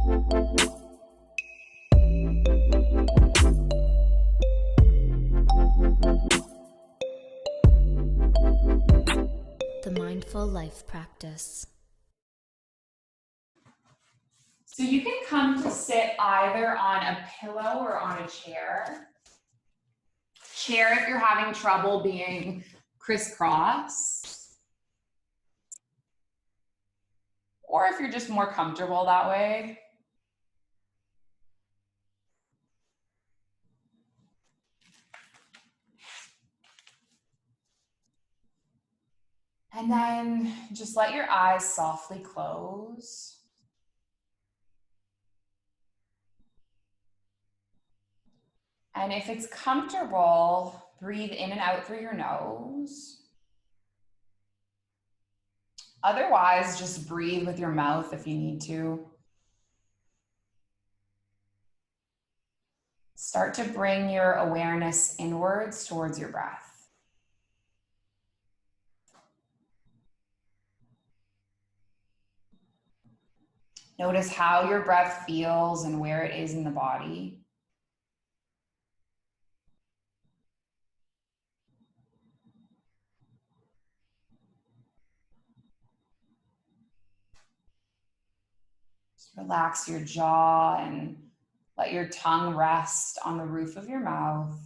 The Mindful Life Practice. So you can come to sit either on a pillow or on a chair. Chair if you're having trouble being crisscross. Or if you're just more comfortable that way. And then just let your eyes softly close. And if it's comfortable, breathe in and out through your nose. Otherwise, just breathe with your mouth if you need to. Start to bring your awareness inwards towards your breath. Notice how your breath feels and where it is in the body. Just relax your jaw and let your tongue rest on the roof of your mouth.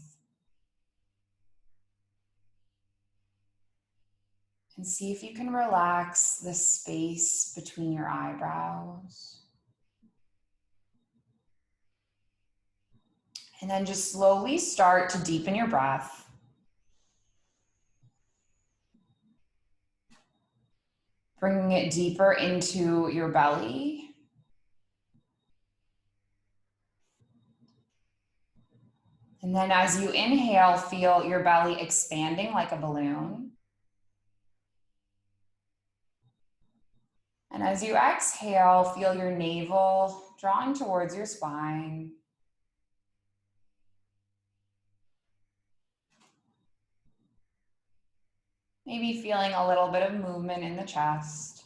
And see if you can relax the space between your eyebrows. And then just slowly start to deepen your breath. Bringing it deeper into your belly. And then as you inhale, feel your belly expanding like a balloon. And as you exhale, feel your navel drawing towards your spine. Maybe feeling a little bit of movement in the chest.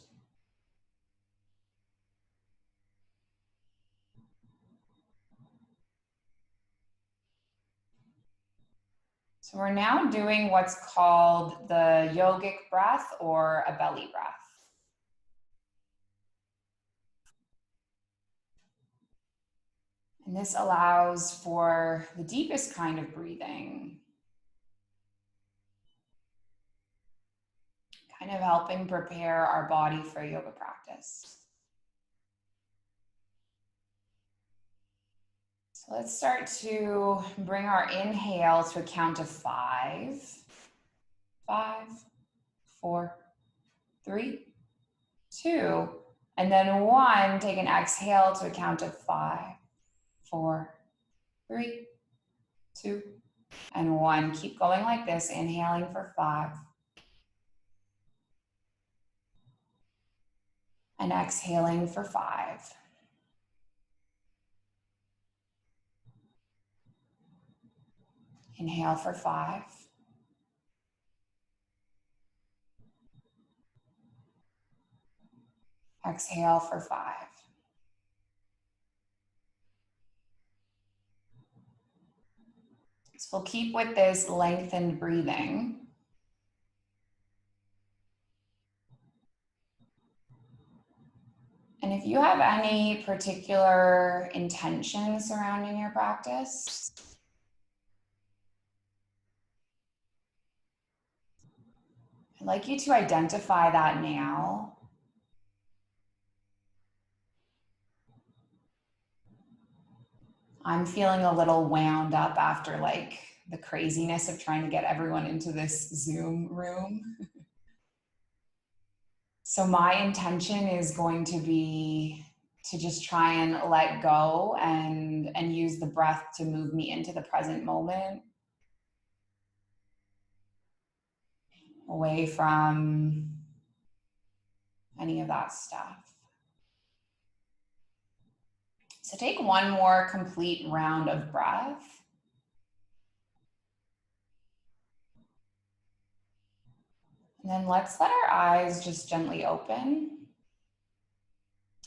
So we're now doing what's called the yogic breath or a belly breath. And this allows for the deepest kind of breathing. Kind of helping prepare our body for yoga practice. So let's start to bring our inhale to a count of 5. 5, 4, 3, 2, and then 1. Take an exhale to a count of 5, 4, 3, 2, and 1. Keep going like this, inhaling for 5. And exhaling for 5. Inhale for 5. Exhale for 5. So we'll keep with this lengthened breathing. And if you have any particular intention surrounding your practice, I'd like you to identify that now. I'm feeling a little wound up after like the craziness of trying to get everyone into this Zoom room. So my intention is going to be to just try and let go and use the breath to move me into the present moment. Away from any of that stuff. So take one more complete round of breath. And then let's let our eyes just gently open.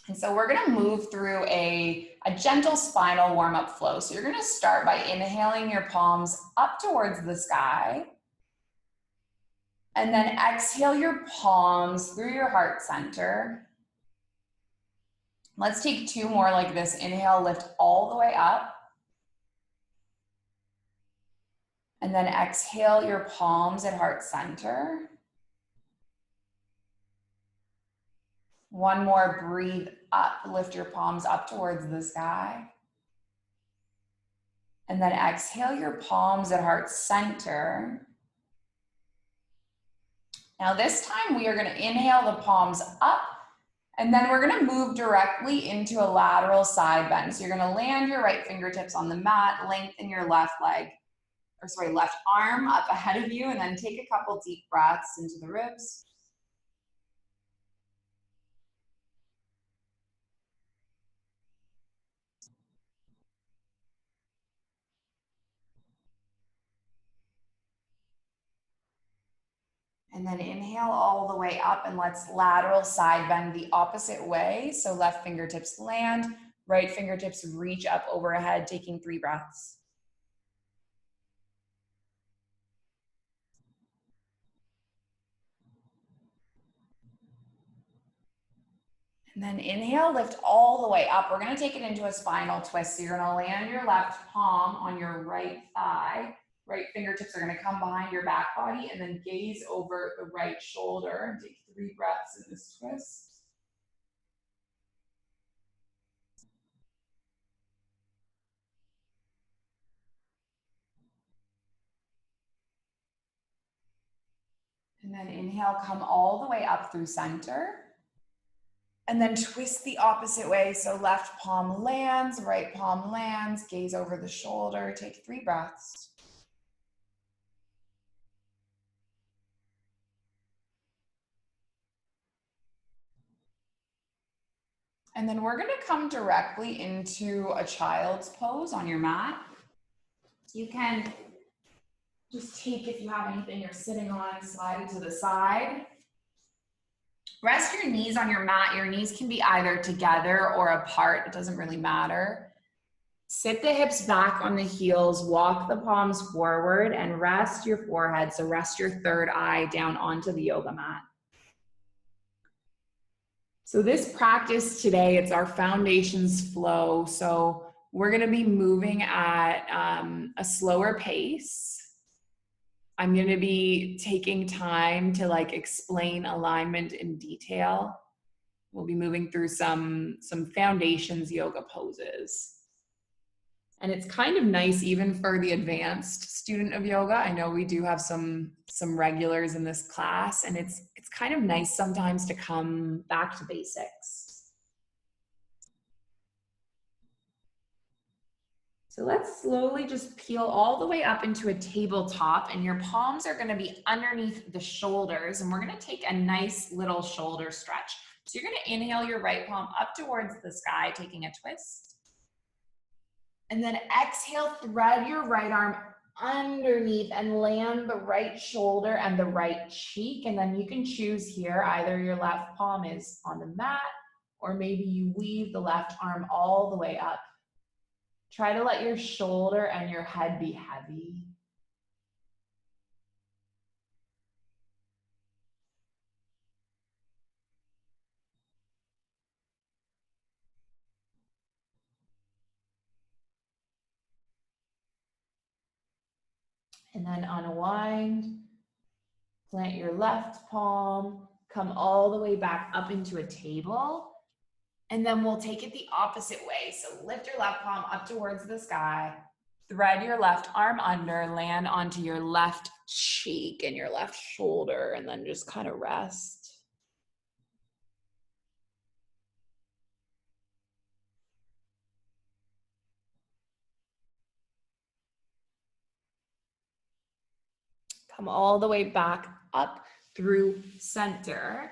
And so we're gonna move through a gentle spinal warm-up flow. So you're gonna start by inhaling your palms up towards the sky. And then exhale your palms through your heart center. Let's take 2 more like this. Inhale, lift all the way up. And then exhale your palms at heart center. 1 more, breathe up, lift your palms up towards the sky. And then exhale your palms at heart center. Now this time we are gonna inhale the palms up, and then we're gonna move directly into a lateral side bend. So you're gonna land your right fingertips on the mat, lengthen your left arm up ahead of you, and then take a couple deep breaths into the ribs. And then inhale all the way up, and let's lateral side bend the opposite way. So left fingertips land, right fingertips reach up overhead, taking 3 breaths. And then inhale, lift all the way up. We're gonna take it into a spinal twist. So you're gonna land your left palm on your right thigh. Right fingertips are gonna come behind your back body, and then gaze over the right shoulder. Take 3 breaths in this twist. And then inhale, come all the way up through center. And then twist the opposite way. So left palm lands, right palm lands, gaze over the shoulder, take 3 breaths. And then we're gonna come directly into a child's pose on your mat. You can just take, if you have anything you're sitting on, slide it to the side. Rest your knees on your mat. Your knees can be either together or apart. It doesn't really matter. Sit the hips back on the heels, walk the palms forward, and rest your forehead. So rest your third eye down onto the yoga mat. So this practice today, it's our foundations flow. So we're gonna be moving at a slower pace. I'm gonna be taking time to explain alignment in detail. We'll be moving through some foundations yoga poses. And it's kind of nice even for the advanced student of yoga. I know we do have some regulars in this class, and it's kind of nice sometimes to come back to basics. So let's slowly just peel all the way up into a tabletop, and your palms are gonna be underneath the shoulders, and we're gonna take a nice little shoulder stretch. So you're gonna inhale your right palm up towards the sky, taking a twist. And then exhale, thread your right arm underneath and land the right shoulder and the right cheek. And then you can choose here, either your left palm is on the mat, or maybe you weave the left arm all the way up. Try to let your shoulder and your head be heavy. And then unwind, plant your left palm, come all the way back up into a table. And then we'll take it the opposite way. So lift your left palm up towards the sky, thread your left arm under, land onto your left cheek and your left shoulder, and then just kind of rest. Come all the way back up through center.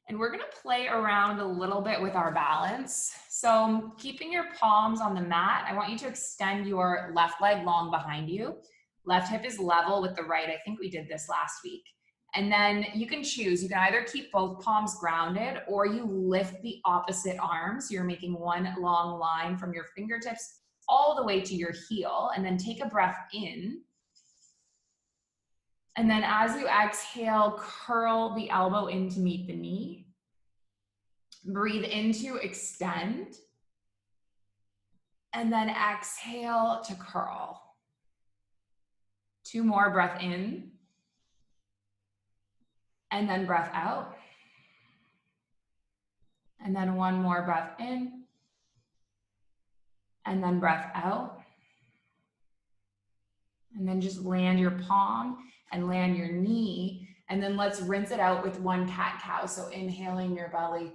And we're gonna play around a little bit with our balance. So keeping your palms on the mat, I want you to extend your left leg long behind you. Left hip is level with the right. I think we did this last week. And then you can choose. You can either keep both palms grounded or you lift the opposite arm. So you're making one long line from your fingertips all the way to your heel. And then take a breath in. And then as you exhale, curl the elbow in to meet the knee. Breathe into extend. And then exhale to curl. 2 more, breath in. And then breath out. And then 1 more, breath in. And then breath out. And then just land your palm and land your knee. And then let's rinse it out with 1 cat-cow. So inhaling, your belly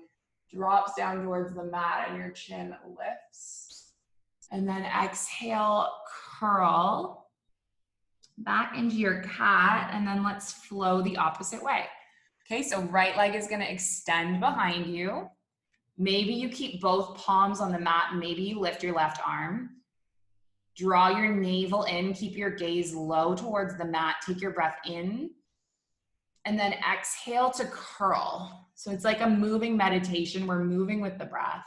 drops down towards the mat and your chin lifts. And then exhale, curl back into your cat. And then let's flow the opposite way. Okay, so right leg is gonna extend behind you. Maybe you keep both palms on the mat. Maybe you lift your left arm. Draw your navel in, keep your gaze low towards the mat. Take your breath in. And then exhale to curl. So it's like a moving meditation. We're moving with the breath.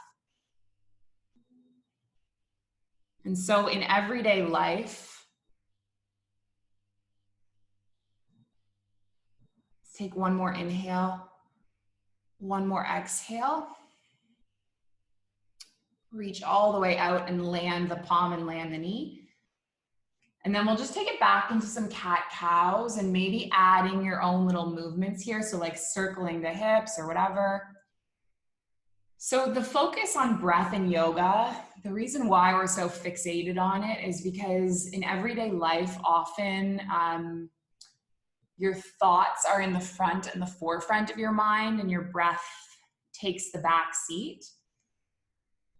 And so in everyday life, let's take 1 more inhale, 1 more exhale. Reach all the way out and land the palm and land the knee. And then we'll just take it back into some cat-cows and maybe adding your own little movements here. So like circling the hips or whatever. So the focus on breath in yoga, the reason why we're so fixated on it is because in everyday life, often your thoughts are in the front and the forefront of your mind and your breath takes the back seat.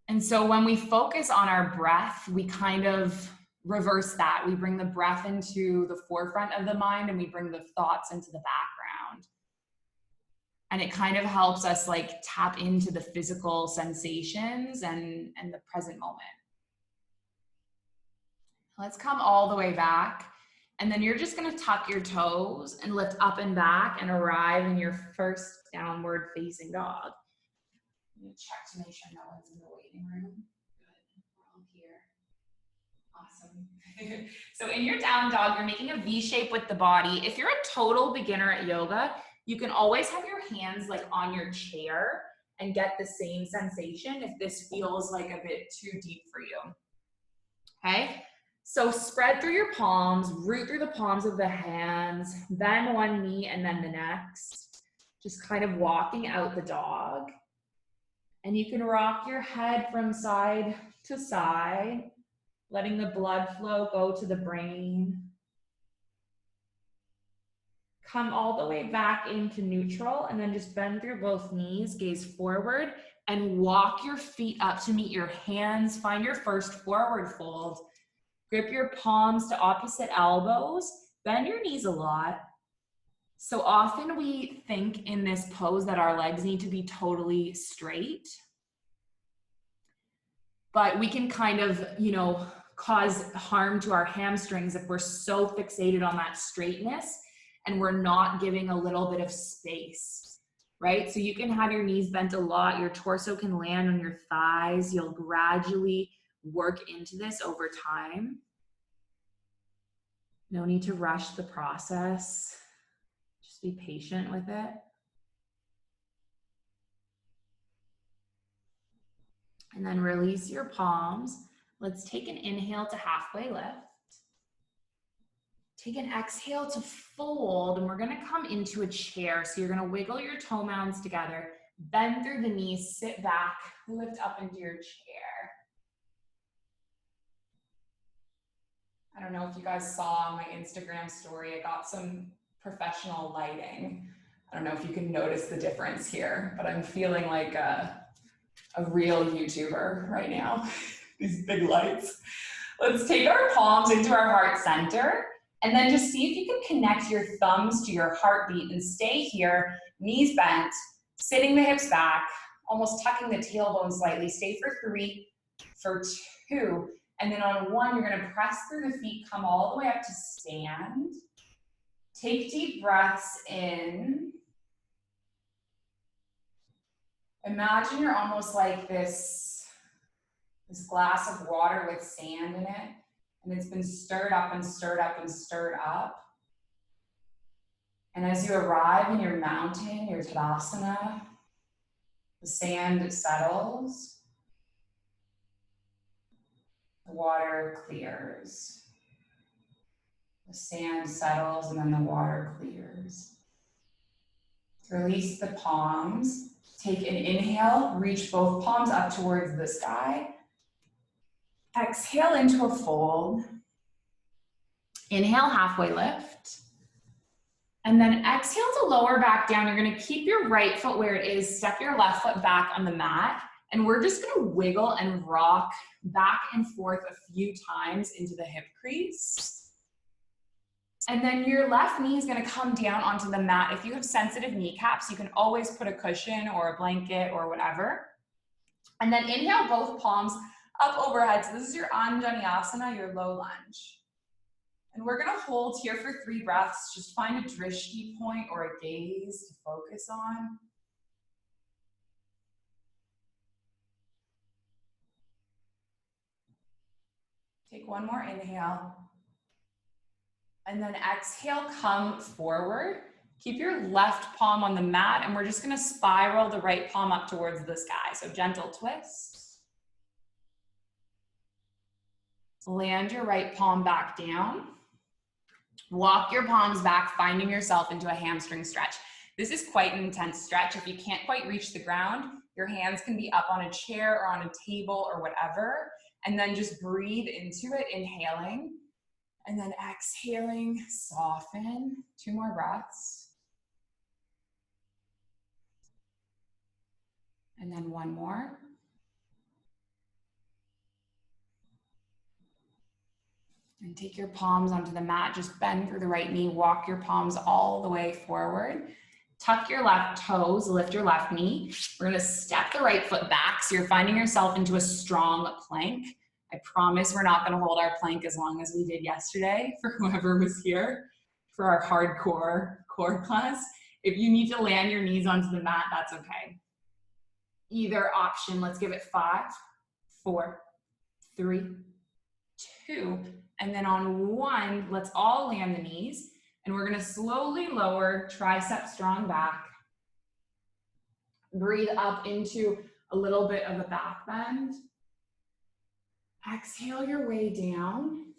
And so when we focus on our breath, we kind of reverse that. We bring the breath into the forefront of the mind and we bring the thoughts into the background. And it kind of helps us like tap into the physical sensations and the present moment. Let's come all the way back. And then you're just gonna tuck your toes and lift up and back and arrive in your first downward facing dog. I'm gonna check to make sure no one's in the waiting room. Good, we're all here. Awesome. So in your down dog, you're making a V shape with the body. If you're a total beginner at yoga, you can always have your hands like on your chair and get the same sensation if this feels like a bit too deep for you. Okay, so spread through your palms, root through the palms of the hands, bend one knee and then the next. Just kind of walking out the dog. And you can rock your head from side to side, letting the blood flow go to the brain. Come all the way back into neutral and then just bend through both knees, gaze forward, and walk your feet up to meet your hands. Find your first forward fold. Grip your palms to opposite elbows. Bend your knees a lot. So often we think in this pose that our legs need to be totally straight. But we can kind of, cause harm to our hamstrings if we're so fixated on that straightness and we're not giving a little bit of space, right? So you can have your knees bent a lot, your torso can land on your thighs. You'll gradually work into this over time. No need to rush the process. Just be patient with it. And then release your palms. Let's take an inhale to halfway lift. Take an exhale to fold, and we're gonna come into a chair. So you're gonna wiggle your toe mounds together, bend through the knees, sit back, lift up into your chair. I don't know if you guys saw on my Instagram story, I got some professional lighting. I don't know if you can notice the difference here, but I'm feeling like a real YouTuber right now. These big lights. Let's take our palms into our heart center and then just see if you can connect your thumbs to your heartbeat and stay here, knees bent, sitting the hips back, almost tucking the tailbone slightly. Stay for 3, for 2, and then on 1, you're gonna press through the feet, come all the way up to stand. Take deep breaths in. Imagine you're almost like this glass of water with sand in it, and it's been stirred up and stirred up and stirred up. And as you arrive in your mountain, your Tadasana, the sand settles, the water clears. The sand settles and then the water clears. Release the palms. Take an inhale, reach both palms up towards the sky. Exhale into a fold. Inhale, halfway lift. And then exhale to lower back down. You're gonna keep your right foot where it is, step your left foot back on the mat, and we're just gonna wiggle and rock back and forth a few times into the hip crease. And then your left knee is gonna come down onto the mat. If you have sensitive kneecaps, you can always put a cushion or a blanket or whatever. And then inhale both palms up overhead. So this is your Anjaneyasana, your low lunge. And we're gonna hold here for 3 breaths. Just find a drishti point or a gaze to focus on. Take one more inhale. And then exhale, come forward. Keep your left palm on the mat, and we're just gonna spiral the right palm up towards the sky. So gentle twist. Land your right palm back down. Walk your palms back, finding yourself into a hamstring stretch. This is quite an intense stretch. If you can't quite reach the ground, your hands can be up on a chair or on a table or whatever, and then just breathe into it, inhaling. And then exhaling, soften. 2 more breaths. And then 1 more. And take your palms onto the mat. Just bend through the right knee. Walk your palms all the way forward. Tuck your left toes, lift your left knee. We're gonna step the right foot back, so you're finding yourself into a strong plank. I promise we're not gonna hold our plank as long as we did yesterday for whoever was here for our hardcore core class. If you need to land your knees onto the mat, that's okay. Either option, let's give it 5, 4, 3, 2, and then on 1, let's all land the knees, and we're gonna slowly lower, tricep strong back. Breathe up into a little bit of a back bend. Exhale your way down,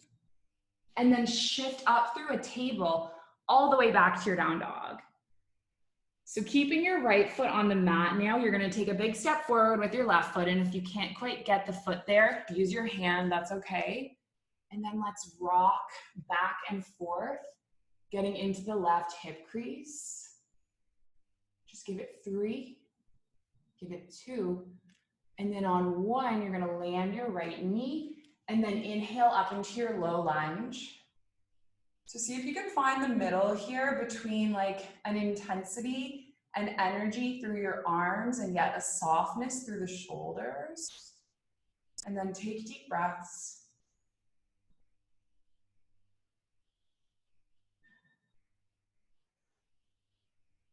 and then shift up through a table all the way back to your down dog. So keeping your right foot on the mat now, you're gonna take a big step forward with your left foot, and if you can't quite get the foot there, use your hand, that's okay. And then let's rock back and forth, getting into the left hip crease. Just give it 3, give it 2, and then on 1, you're gonna land your right knee and then inhale up into your low lunge. So see if you can find the middle here between like an intensity and energy through your arms and yet a softness through the shoulders. And then take deep breaths.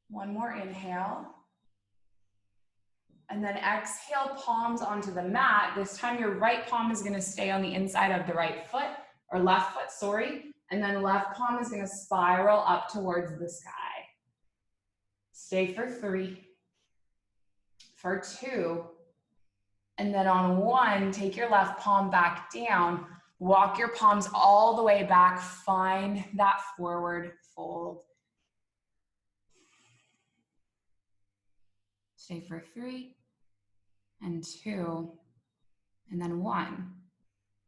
One more inhale. And then exhale, palms onto the mat. This time your right palm is gonna stay on the inside of the right foot, or left foot, sorry. And then left palm is gonna spiral up towards the sky. Stay for 3, for 2, and then on 1, take your left palm back down. Walk your palms all the way back. Find that forward fold. Stay for 3, and 2, and then 1.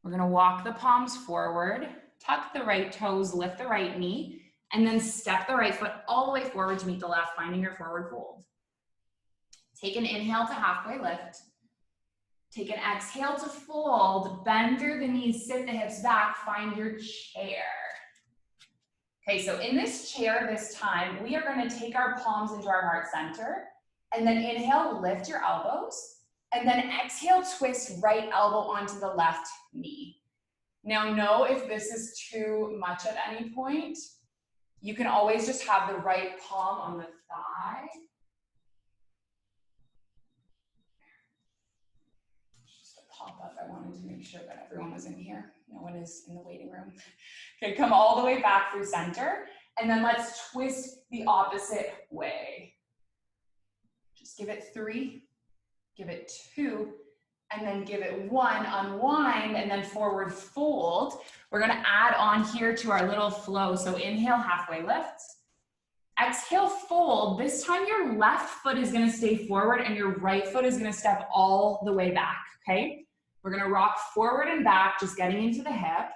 We're gonna walk the palms forward, tuck the right toes, lift the right knee, and then step the right foot all the way forward to meet the left, finding your forward fold. Take an inhale to halfway lift. Take an exhale to fold, bend through the knees, sit the hips back, find your chair. Okay, so in this chair this time, we are gonna take our palms into our heart center, and then inhale, lift your elbows, and then exhale, twist right elbow onto the left knee. Now know if this is too much at any point, You can always just have the right palm on the thigh. Just a pop up, I wanted to make sure that everyone was in here. No one is in the waiting room. Okay, come all the way back through center, and then let's twist the opposite way. Just give it 3, give it 2, and then give it 1, unwind, and then forward fold. We're gonna add on here to our little flow. So inhale, halfway lift. Exhale, fold. This time your left foot is gonna stay forward and your right foot is gonna step all the way back, okay? We're gonna rock forward and back, just getting into the hip.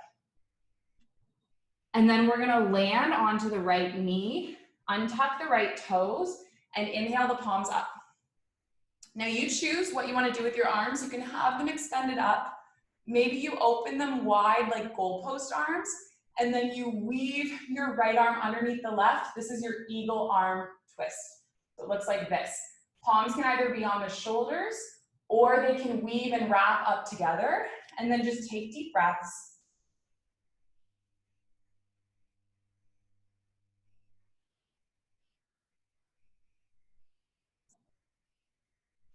And then we're gonna land onto the right knee, untuck the right toes, and inhale the palms up. Now you choose what you want to do with your arms. You can have them extended up. Maybe you open them wide like goalpost arms, and then you weave your right arm underneath the left. This is your eagle arm twist. So it looks like this. Palms can either be on the shoulders, or they can weave and wrap up together. And then just take deep breaths.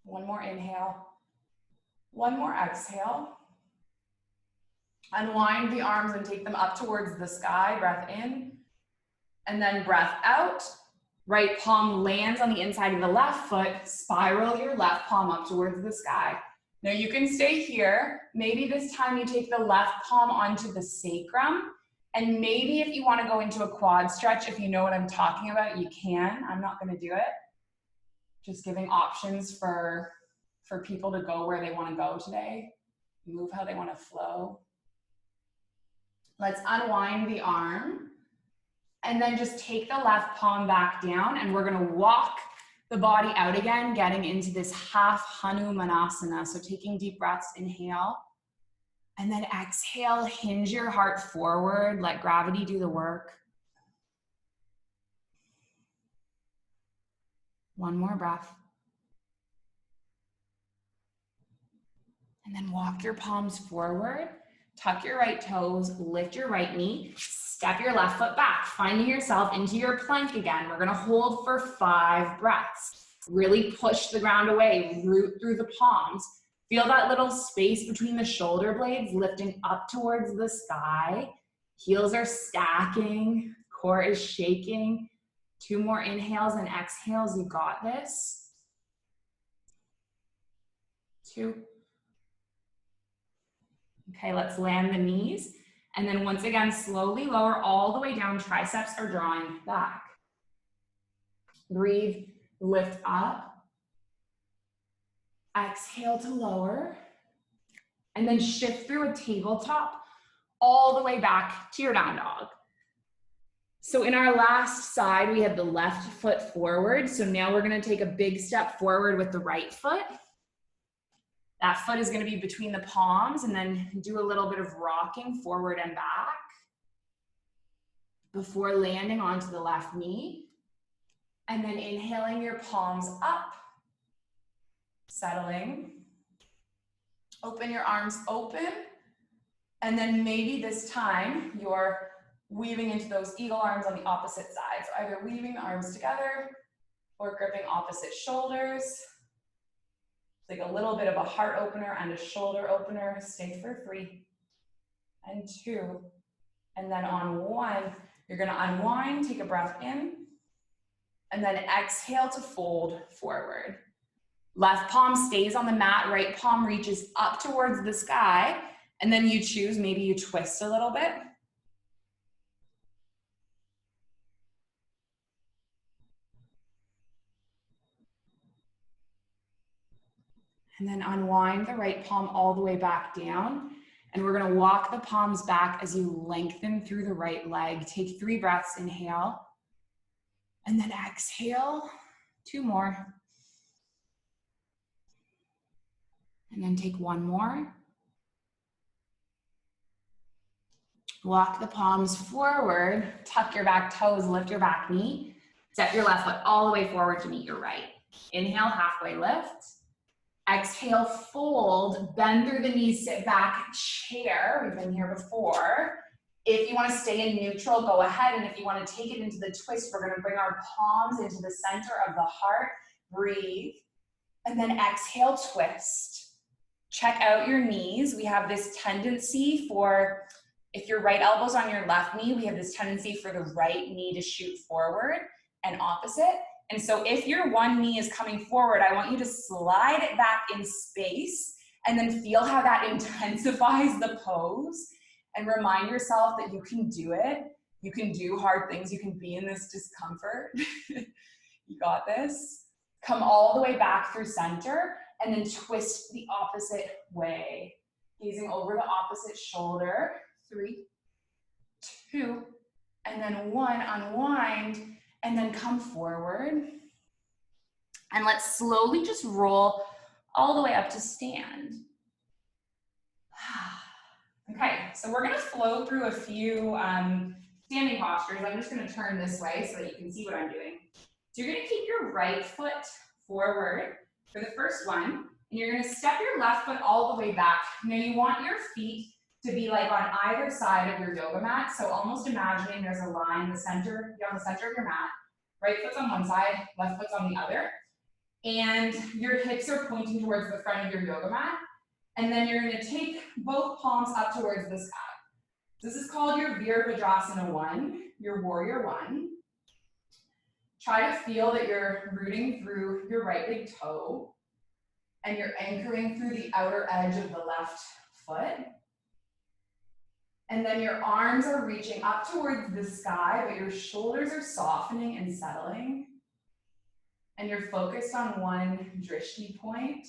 One more inhale. One more exhale. Unwind the arms and take them up towards the sky. Breath in. And then breath out. Right palm lands on the inside of the left foot. Spiral your left palm up towards the sky. Now you can stay here. Maybe this time you take the left palm onto the sacrum. And maybe if you want to go into a quad stretch, if you know what I'm talking about, you can. I'm not going to do it. Just giving options for people to go where they want to go today. Move how they want to flow. Let's unwind the arm. And then just take the left palm back down, and we're going to walk the body out again, getting into this half Hanumanasana. So taking deep breaths, inhale. And then exhale, hinge your heart forward. Let gravity do the work. One more breath. And then walk your palms forward. Tuck your right toes, lift your right knee, step your left foot back, finding yourself into your plank again. We're gonna hold for 5 breaths. Really push the ground away, root through the palms. Feel that little space between the shoulder blades lifting up towards the sky. Heels are stacking, core is shaking. 2 more inhales and exhales, you got this. 2. Okay, let's land the knees. And then once again, slowly lower all the way down. Triceps are drawing back. Breathe, lift up. Exhale to lower. And then shift through a tabletop all the way back to your down dog. So in our last side, we had the left foot forward. So now we're gonna take a big step forward with the right foot. That foot is going to be between the palms, and then do a little bit of rocking forward and back before landing onto the left knee. And then inhaling your palms up, settling. Open your arms open. And then maybe this time you're weaving into those eagle arms on the opposite side. So either weaving the arms together or gripping opposite shoulders. Like a little bit of a heart opener and a shoulder opener. Stay for 3 and 2. And then on 1, you're gonna unwind, take a breath in, and then exhale to fold forward. Left palm stays on the mat, right palm reaches up towards the sky, and then you choose, maybe you twist a little bit. And then unwind the right palm all the way back down. And we're gonna walk the palms back as you lengthen through the right leg. Take 3 breaths, inhale. And then exhale, 2 more. And then take 1 more. Walk the palms forward, tuck your back toes, lift your back knee. Step your left foot all the way forward to meet your right. Inhale, halfway lift. Exhale, fold, bend through the knees, sit back, chair. We've been here before. If you want to stay in neutral, go ahead. And if you want to take it into the twist, we're going to bring our palms into the center of the heart. Breathe. And then exhale, twist. Check out your knees. We have this tendency for, if your right elbow's on your left knee, we have this tendency for the right knee to shoot forward and opposite. And so if your one knee is coming forward, I want you to slide it back in space and then feel how that intensifies the pose. And remind yourself that you can do it. You can do hard things. You can be in this discomfort. You got this. Come all the way back through center and then twist the opposite way. Gazing over the opposite shoulder. 3, 2, and then 1, unwind, and then come forward. And let's slowly just roll all the way up to stand. Okay, so we're gonna flow through a few standing postures. I'm just gonna turn this way so that you can see what I'm doing. So you're gonna keep your right foot forward for the first one, and you're gonna step your left foot all the way back. Now you want your feet to be like on either side of your yoga mat. So almost imagining there's a line in the center, you're on the center of your mat. Right foot's on one side, left foot's on the other. And your hips are pointing towards the front of your yoga mat. And then you're gonna take both palms up towards the sky. This is called your Virabhadrasana 1, your warrior 1. Try to feel that you're rooting through your right big toe and you're anchoring through the outer edge of the left foot. And then your arms are reaching up towards the sky, but your shoulders are softening and settling. And you're focused on one drishti point.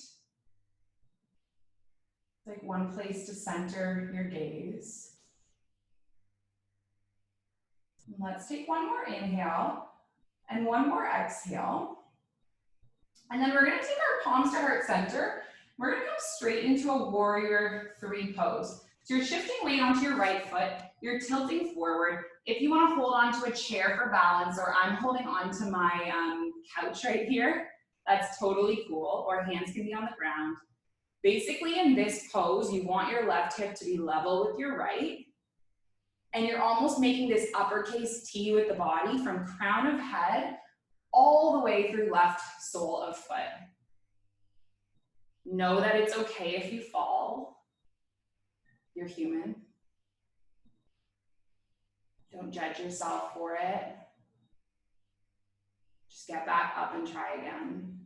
Like one place to center your gaze. Let's take one more inhale and one more exhale. And then we're gonna take our palms to heart center. We're gonna come straight into a warrior 3 pose. So you're shifting weight onto your right foot, you're tilting forward. If you wanna hold onto a chair for balance, or I'm holding onto my couch right here, that's totally cool, or hands can be on the ground. Basically in this pose, you want your left hip to be level with your right, and you're almost making this uppercase T with the body from crown of head all the way through left sole of foot. Know that it's okay if you fall. You're human. Don't judge yourself for it. Just get back up and try again.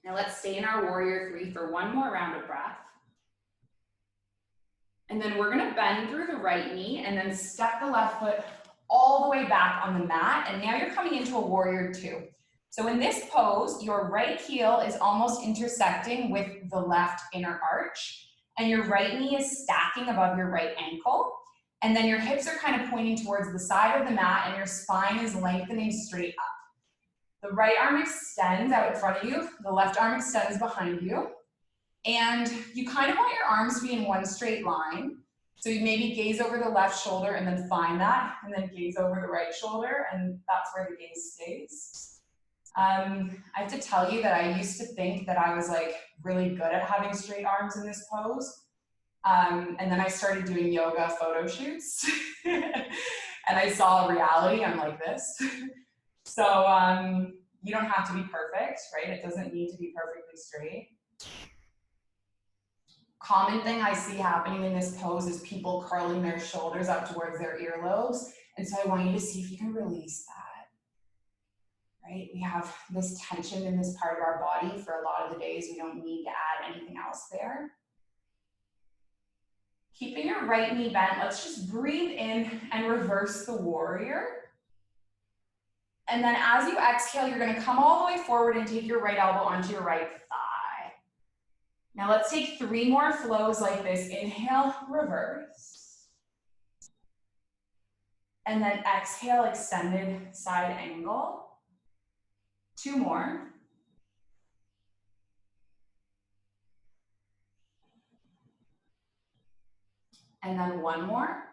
Now let's stay in our warrior 3 for one more round of breath. And then we're gonna bend through the right knee and then step the left foot all the way back on the mat. And now you're coming into a warrior 2. So in this pose, your right heel is almost intersecting with the left inner arch, and your right knee is stacking above your right ankle. And then your hips are kind of pointing towards the side of the mat, and your spine is lengthening straight up. The right arm extends out in front of you, the left arm extends behind you. And you kind of want your arms to be in one straight line. So you maybe gaze over the left shoulder and then find that, and then gaze over the right shoulder, and that's where the gaze stays. I have to tell you that I used to think that I was like really good at having straight arms in this pose. And then I started doing yoga photo shoots and I saw reality, I'm like this. So you don't have to be perfect, right? It doesn't need to be perfectly straight. Common thing I see happening in this pose is people curling their shoulders up towards their earlobes. And so I want you to see if you can release that, right? We have this tension in this part of our body for a lot of the days. We don't need to add anything else there. Keeping your right knee bent, let's just breathe in and reverse the warrior. And then as you exhale, you're gonna come all the way forward and take your right elbow onto your right thigh. Now let's take 3 more flows like this. Inhale, reverse. And then exhale, extended side angle. 2 more. And then 1 more.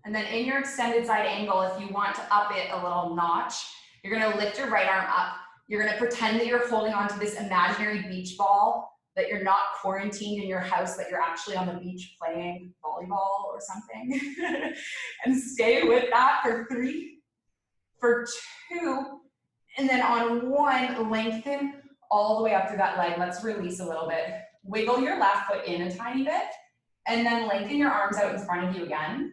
And then in your extended side angle, if you want to up it a little notch, you're gonna lift your right arm up, You're gonna pretend that you're holding onto this imaginary beach ball, that you're not quarantined in your house, that you're actually on the beach playing volleyball or something. And stay with that for 3, for 2, and then on 1, lengthen all the way up through that leg. Let's release a little bit. Wiggle your left foot in a tiny bit, and then lengthen your arms out in front of you again.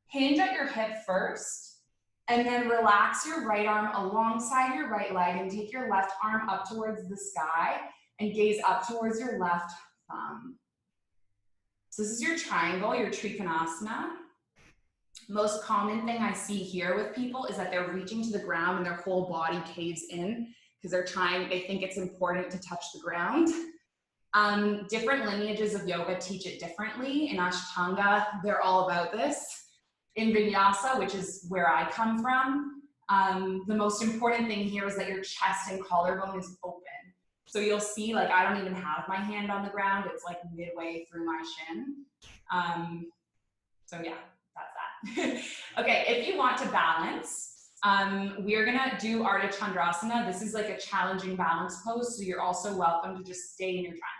Hinge at your hip first, and then relax your right arm alongside your right leg and take your left arm up towards the sky and gaze up towards your left thumb. So this is your triangle, your Trikonasana. Most common thing I see here with people is that they're reaching to the ground and their whole body caves in because they think it's important to touch the ground. Different lineages of yoga teach it differently. In Ashtanga, they're all about this. In Vinyasa, which is where I come from, the most important thing here is that your chest and collarbone is open. So you'll see, like, I don't even have my hand on the ground. It's like midway through my shin. So yeah, that's that. Okay, if you want to balance, we're gonna do Ardha Chandrasana. This is like a challenging balance pose, so you're also welcome to just stay in your triangle.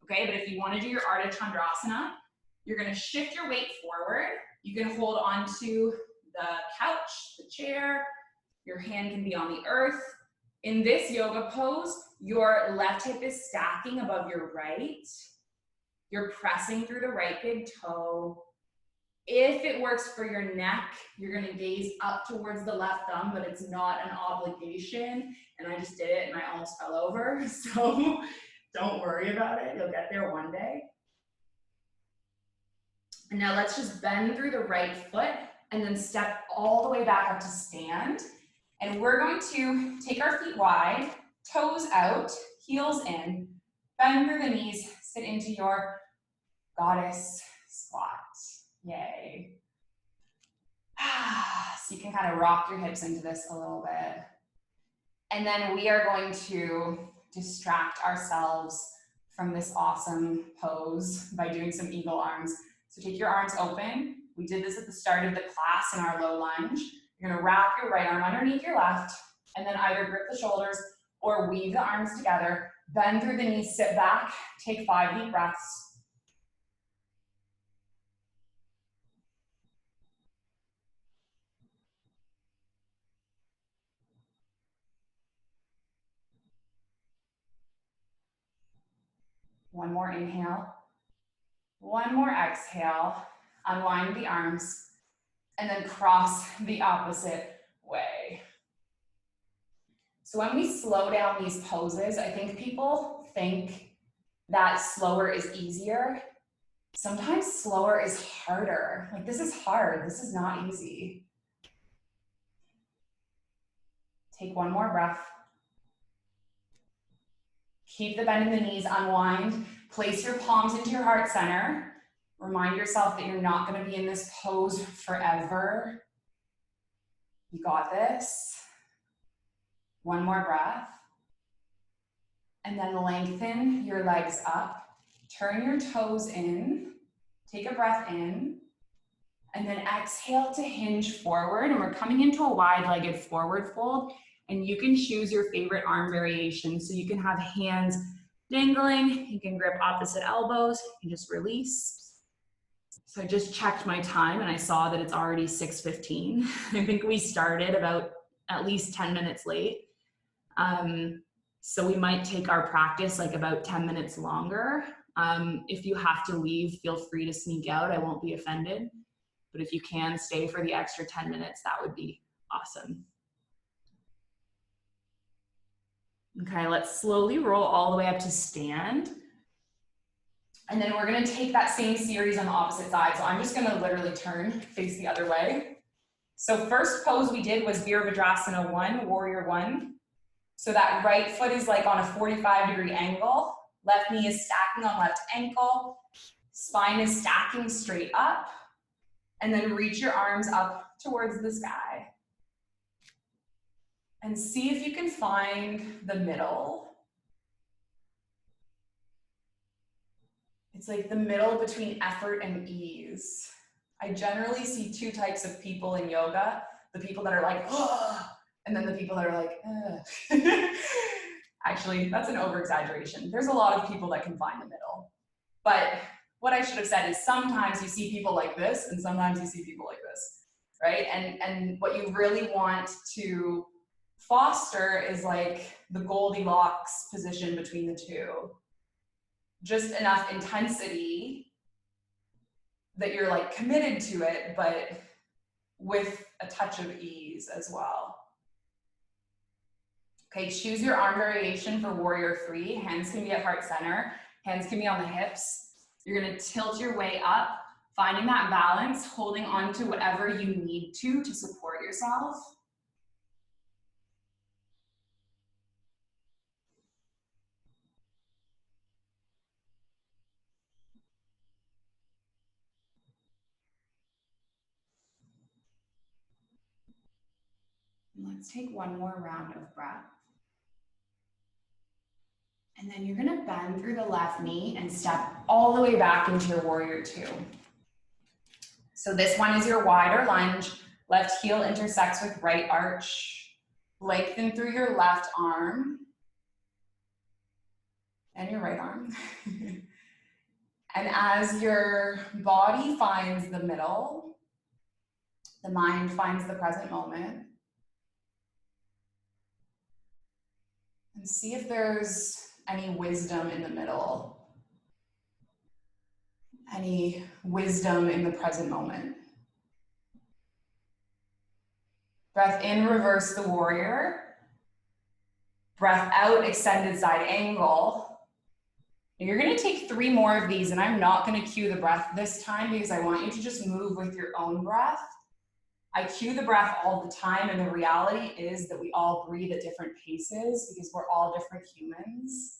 Okay, but if you wanna do your Ardha Chandrasana, you're gonna shift your weight forward. You can hold onto the couch, the chair. Your hand can be on the earth. In this yoga pose, your left hip is stacking above your right. You're pressing through the right big toe. If it works for your neck, you're gonna gaze up towards the left thumb, but it's not an obligation. And I just did it and I almost fell over. So don't worry about it. You'll get there one day. And now let's just bend through the right foot and then step all the way back up to stand. And we're going to take our feet wide, toes out, heels in, bend through the knees, sit into your goddess squat. Yay. So you can kind of rock your hips into this a little bit. And then we are going to distract ourselves from this awesome pose by doing some eagle arms. So take your arms open. We did this at the start of the class in our low lunge. You're gonna wrap your right arm underneath your left and then either grip the shoulders or weave the arms together, bend through the knees, sit back, take 5 deep breaths. One more inhale, one more exhale, unwind the arms, and then cross the opposite way. So when we slow down these poses, I think people think that slower is easier. Sometimes slower is harder. Like, this is hard, this is not easy. Take one more breath. Keep the bend in the knees, unwind. Place your palms into your heart center. Remind yourself that you're not gonna be in this pose forever. You got this. One more breath. And then lengthen your legs up. Turn your toes in. Take a breath in. And then exhale to hinge forward. And we're coming into a wide-legged forward fold. And you can choose your favorite arm variation. So you can have hands dangling. You can grip opposite elbows. You can just release. So I just checked my time and I saw that it's already 6:15. I think we started about at least 10 minutes late. So we might take our practice like about 10 minutes longer. If you have to leave, feel free to sneak out. I won't be offended. But if you can stay for the extra 10 minutes, that would be awesome. Okay, let's slowly roll all the way up to stand. And then we're gonna take that same series on the opposite side. So I'm just gonna literally turn, face the other way. So first pose we did was Virabhadrasana 1, Warrior 1. So that right foot is like on a 45-degree angle. Left knee is stacking on left ankle. Spine is stacking straight up. And then reach your arms up towards the sky. And see if you can find the middle. It's like the middle between effort and ease. I generally see 2 types of people in yoga. The people that are like, oh, And then the people that are like, ugh. Actually, that's an over-exaggeration. There's a lot of people that can find the middle. But what I should have said is sometimes you see people like this and sometimes you see people like this, right? And what you really want to foster is like the Goldilocks position between the two. Just enough intensity that you're like committed to it, but with a touch of ease as well. Okay, choose your arm variation for warrior 3. Hands can be at heart center. Hands can be on the hips. You're gonna tilt your way up, finding that balance, holding on to whatever you need to support yourself. Let's take one more round of breath. And then you're gonna bend through the left knee and step all the way back into your warrior 2. So this one is your wider lunge. Left heel intersects with right arch. Lengthen through your left arm and your right arm. And as your body finds the middle, the mind finds the present moment. And see if there's any wisdom in the middle. Any wisdom in the present moment. Breath in, reverse the warrior. Breath out, extended side angle. And you're gonna take 3 more of these, and I'm not gonna cue the breath this time because I want you to just move with your own breath. I cue the breath all the time, and the reality is that we all breathe at different paces because we're all different humans.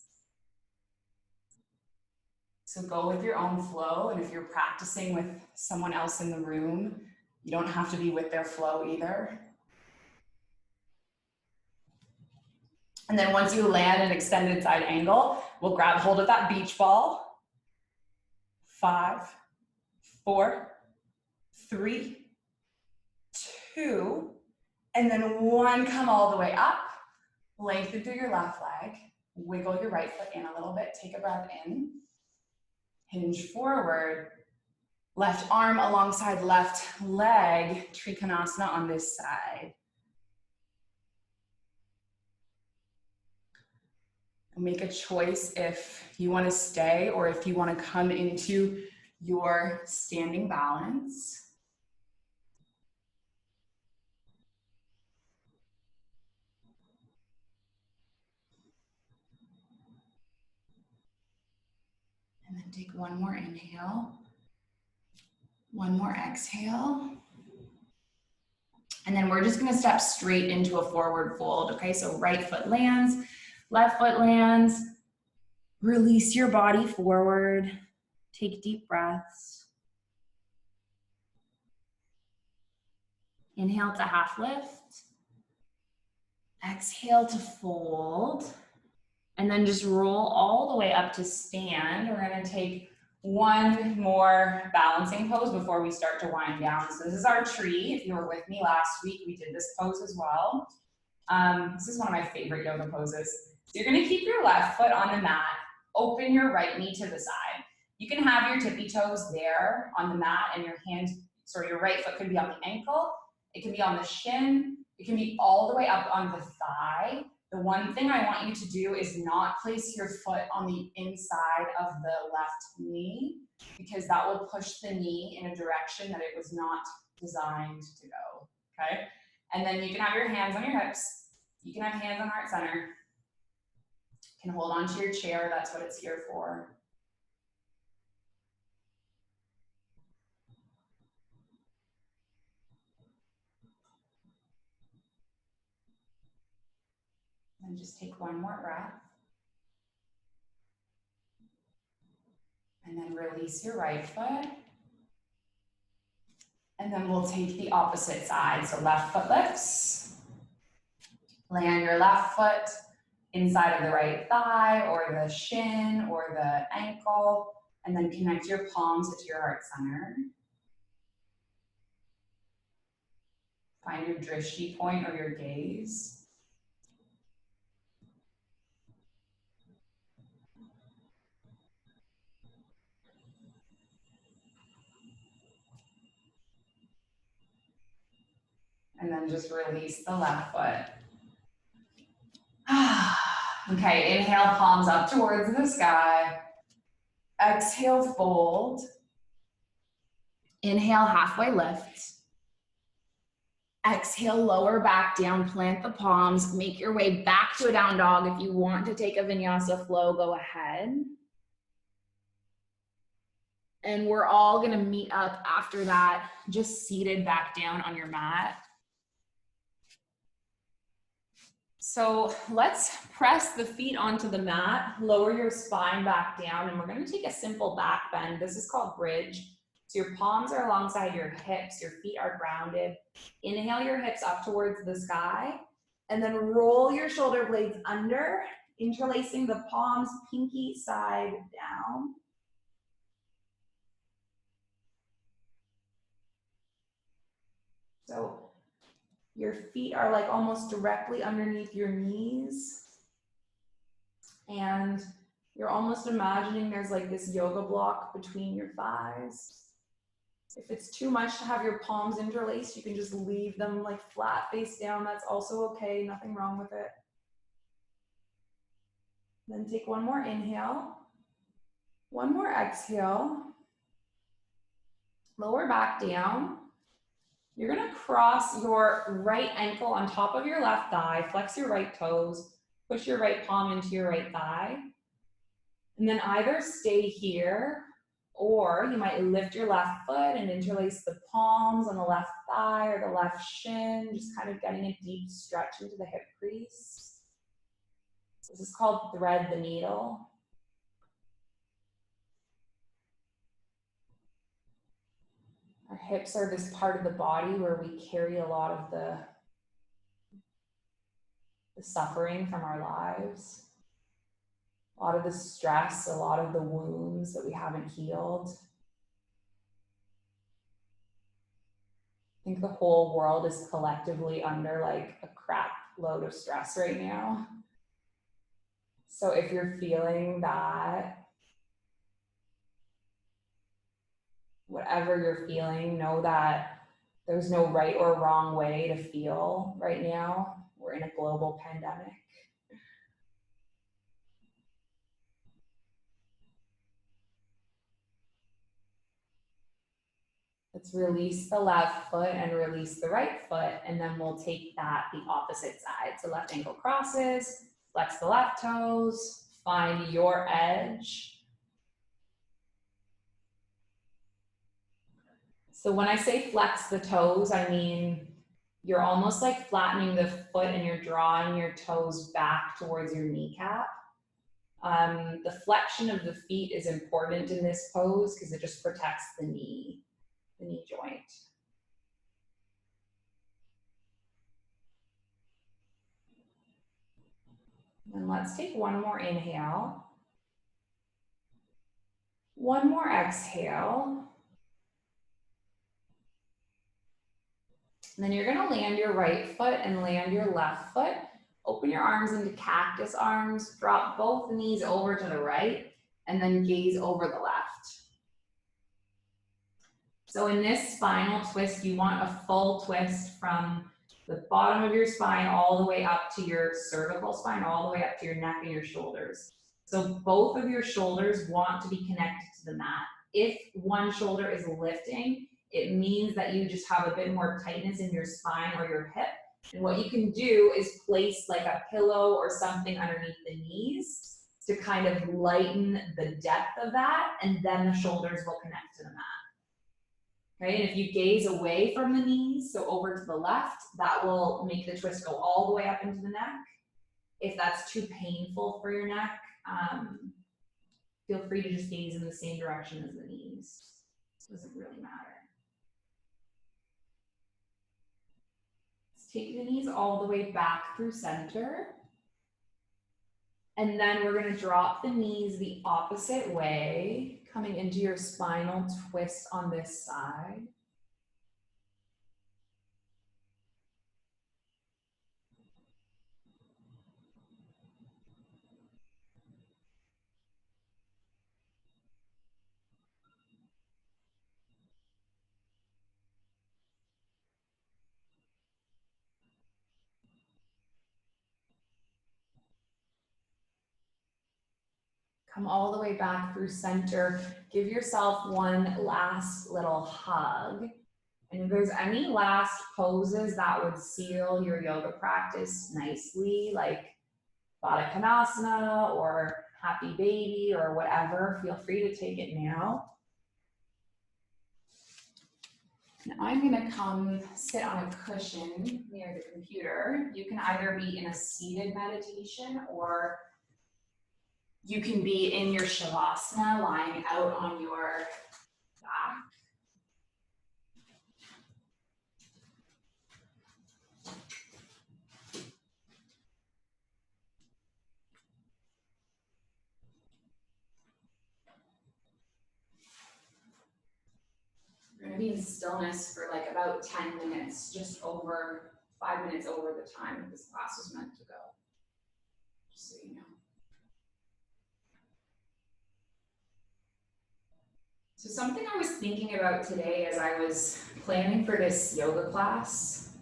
So go with your own flow, and if you're practicing with someone else in the room, you don't have to be with their flow either. And then once you land an extended side angle, we'll grab hold of that beach ball. 5, 4, 3, 2, and then 1, come all the way up. Lengthen through your left leg. Wiggle your right foot in a little bit. Take a breath in. Hinge forward. Left arm alongside left leg. Trikonasana on this side. Make a choice if you want to stay or if you want to come into your standing balance. And then take one more inhale, one more exhale. And then we're just gonna step straight into a forward fold, okay? So right foot lands, left foot lands. Release your body forward. Take deep breaths. Inhale to half lift. Exhale to fold. And then just roll all the way up to stand. We're gonna take one more balancing pose before we start to wind down. So this is our tree. If you were with me last week, we did this pose as well. This is one of my favorite yoga poses. So you're gonna keep your left foot on the mat, open your right knee to the side. You can have your tippy toes there on the mat and your right foot can be on the ankle, it can be on the shin, it can be all the way up on the thigh. The one thing I want you to do is not place your foot on the inside of the left knee because that will push the knee in a direction that it was not designed to go, okay? And then you can have your hands on your hips. You can have hands on heart center. You can hold on to your chair, that's what it's here for. And just take one more breath. And then release your right foot. And then we'll take the opposite side. So left foot lifts. Land your left foot inside of the right thigh or the shin or the ankle. And then connect your palms to your heart center. Find your drishti point or your gaze. And then just release the left foot. Okay, inhale, palms up towards the sky. Exhale, fold. Inhale, halfway lift. Exhale, lower back down, plant the palms. Make your way back to a down dog. If you want to take a vinyasa flow, go ahead. And we're all gonna meet up after that, just seated back down on your mat. So let's press the feet onto the mat, lower your spine back down, and we're gonna take a simple back bend. This is called bridge. So your palms are alongside your hips, your feet are grounded. Inhale your hips up towards the sky, and then roll your shoulder blades under, interlacing the palms, pinky side down. So your feet are like almost directly underneath your knees. And you're almost imagining there's like this yoga block between your thighs. If it's too much to have your palms interlaced, you can just leave them like flat face down. That's also okay, nothing wrong with it. Then take one more inhale, one more exhale. Lower back down. You're gonna cross your right ankle on top of your left thigh, flex your right toes, push your right palm into your right thigh. And then either stay here, or you might lift your left foot and interlace the palms on the left thigh or the left shin, just kind of getting a deep stretch into the hip crease. This is called thread the needle. Our hips are this part of the body where we carry a lot of the suffering from our lives, a lot of the stress, a lot of the wounds that we haven't healed. I think the whole world is collectively under like a crap load of stress right now. So if you're feeling that, whatever you're feeling, know that there's no right or wrong way to feel right now. We're in a global pandemic. Let's release the left foot and release the right foot, and then we'll take that the opposite side. So left ankle crosses, flex the left toes, find your edge. So when I say flex the toes, I mean you're almost like flattening the foot and you're drawing your toes back towards your kneecap. The flexion of the feet is important in this pose because it just protects the knee joint. And let's take one more inhale. One more exhale. And then you're gonna land your right foot and land your left foot. Open your arms into cactus arms, drop both knees over to the right, and then gaze over the left. So in this spinal twist, you want a full twist from the bottom of your spine all the way up to your cervical spine, all the way up to your neck and your shoulders. So both of your shoulders want to be connected to the mat. If one shoulder is lifting, it means that you just have a bit more tightness in your spine or your hip. And what you can do is place like a pillow or something underneath the knees to kind of lighten the depth of that, and then the shoulders will connect to the mat. Okay, and if you gaze away from the knees, so over to the left, that will make the twist go all the way up into the neck. If that's too painful for your neck, feel free to just gaze in the same direction as the knees. It doesn't really matter. Let's take the knees all the way back through center. And then we're gonna drop the knees the opposite way, coming into your spinal twist on this side. Come all the way back through center. Give yourself one last little hug. And if there's any last poses that would seal your yoga practice nicely, like Baddha Konasana or Happy Baby or whatever, feel free to take it now. And I'm gonna come sit on a cushion near the computer. You can either be in a seated meditation or you can be in your Shavasana, lying out on your back. We're gonna be in stillness for like about 10 minutes, just over 5 minutes over the time that this class was meant to go, just so you know. So something I was thinking about today as I was planning for this yoga class,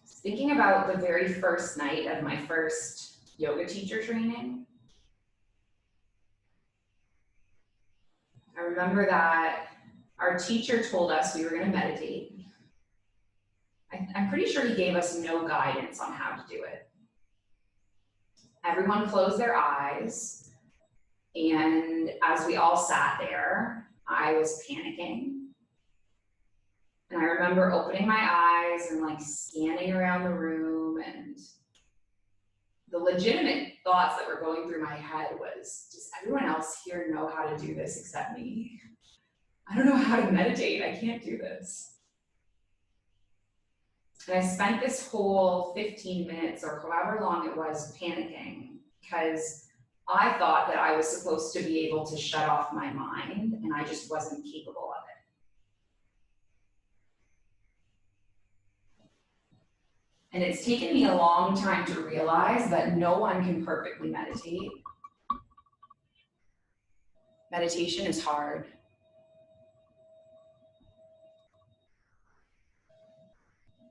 thinking about the very first night of my first yoga teacher training. I remember that our teacher told us we were going to meditate. I'm pretty sure he gave us no guidance on how to do it. Everyone closed their eyes, and as we all sat there, I was panicking. And I remember opening my eyes and like scanning around the room, and the legitimate thoughts that were going through my head was, does everyone else here know how to do this except me? I don't know how to meditate. I can't do this. And I spent this whole 15 minutes or however long it was panicking because I thought that I was supposed to be able to shut off my mind, and I just wasn't capable of it. And it's taken me a long time to realize that no one can perfectly meditate. Meditation is hard.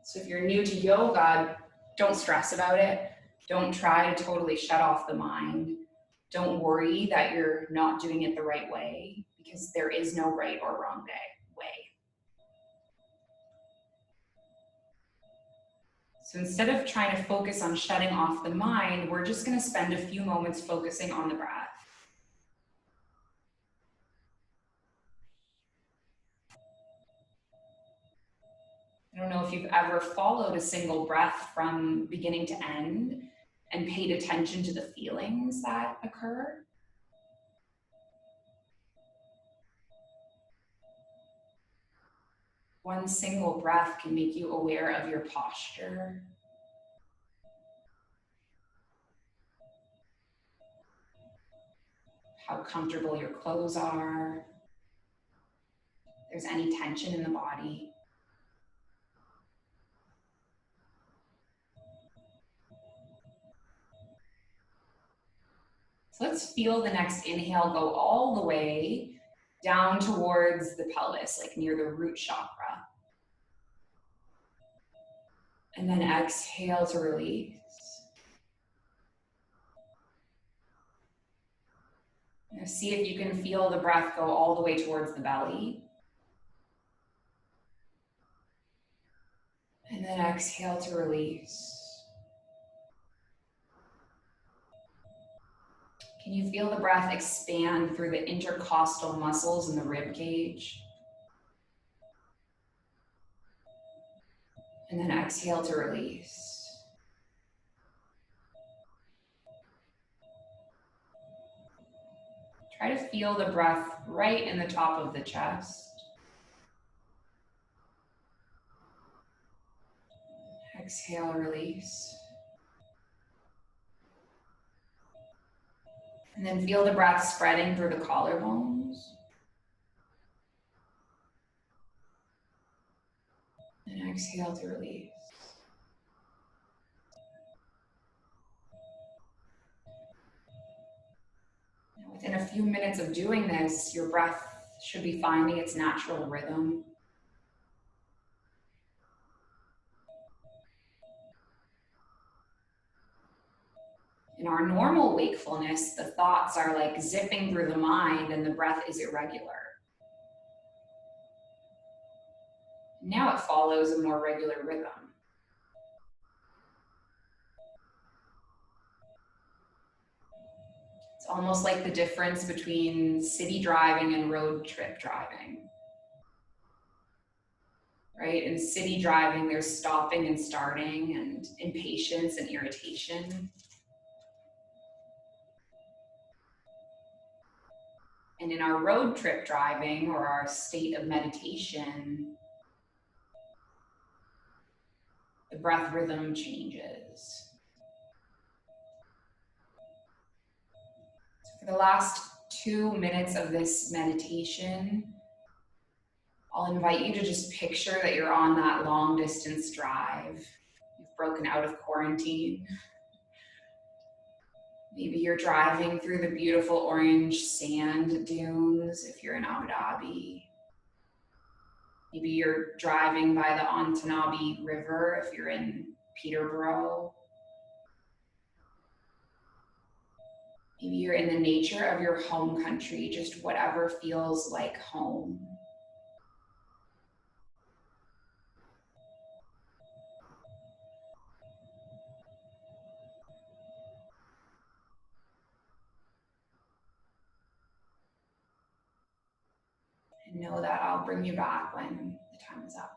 So if you're new to yoga, don't stress about it. Don't try to totally shut off the mind. Don't worry that you're not doing it the right way, because there is no right or wrong way. So instead of trying to focus on shutting off the mind, we're just going to spend a few moments focusing on the breath. I don't know if you've ever followed a single breath from beginning to end and paid attention to the feelings that occur. One single breath can make you aware of your posture. How comfortable your clothes are. If there's any tension in the body. So let's feel the next inhale go all the way down towards the pelvis, like near the root chakra. And then exhale to release. Now see if you can feel the breath go all the way towards the belly. And then exhale to release. Can you feel the breath expand through the intercostal muscles in the rib cage? And then exhale to release. Try to feel the breath right in the top of the chest. Exhale, release. And then feel the breath spreading through the collarbones. And exhale to release. Now, within a few minutes of doing this, your breath should be finding its natural rhythm. In our normal wakefulness, the thoughts are like zipping through the mind and the breath is irregular. Now it follows a more regular rhythm. It's almost like the difference between city driving and road trip driving. Right? In city driving, there's stopping and starting and impatience and irritation. And in our road trip driving or our state of meditation, the breath rhythm changes. So for the last 2 minutes of this meditation, I'll invite you to just picture that you're on that long distance drive. You've broken out of quarantine. Maybe you're driving through the beautiful orange sand dunes if you're in Abu Dhabi. Maybe you're driving by the Antanabi River if you're in Peterborough. Maybe you're in the nature of your home country, just whatever feels like home. And know that I'll bring you back when the time is up.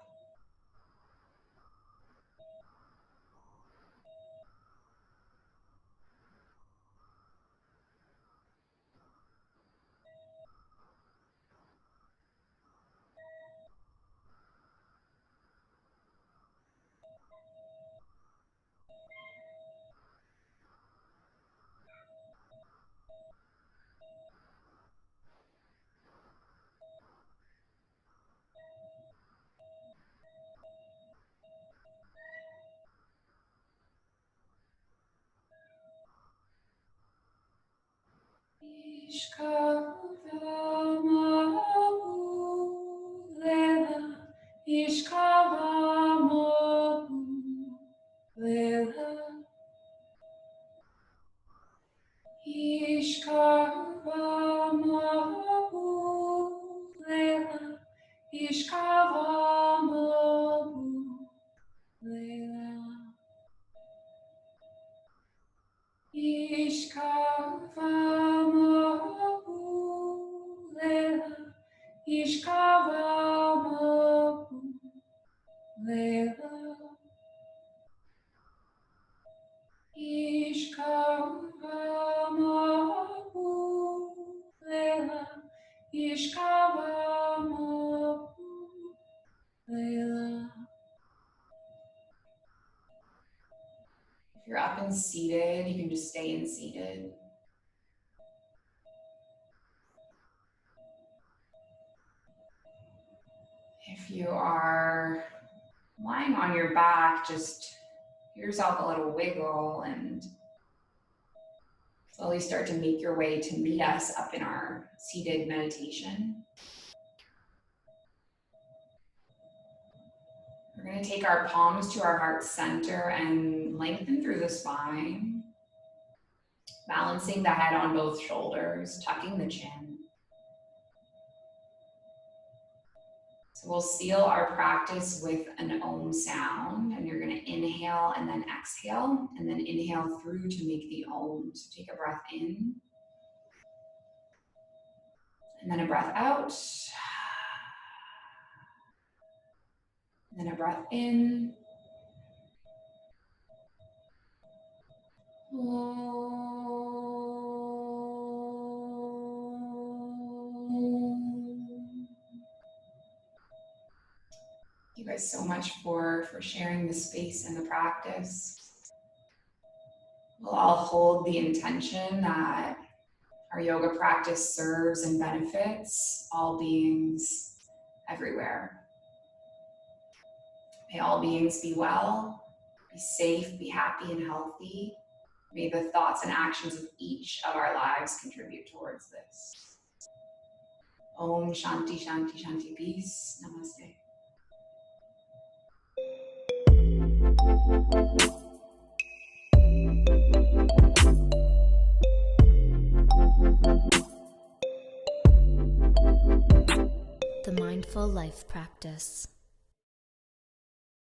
If you're up and seated, you can just stay in seated. If you are lying on your back, just give yourself a little wiggle and slowly start to make your way to meet us up in our seated meditation. We're going to take our palms to our heart center and lengthen through the spine, balancing the head on both shoulders, tucking the chin. So we'll seal our practice with an Om sound, and you're going to inhale and then exhale, and then inhale through to make the Om. So take a breath in, and then a breath out, and then a breath in. Thank you guys so much for sharing the space and the practice. We'll all hold the intention that our yoga practice serves and benefits all beings everywhere. May all beings be well, be safe, be happy and healthy. May the thoughts and actions of each of our lives contribute towards this. Om Shanti Shanti Shanti. Peace. Namaste. The Mindful Life Practice.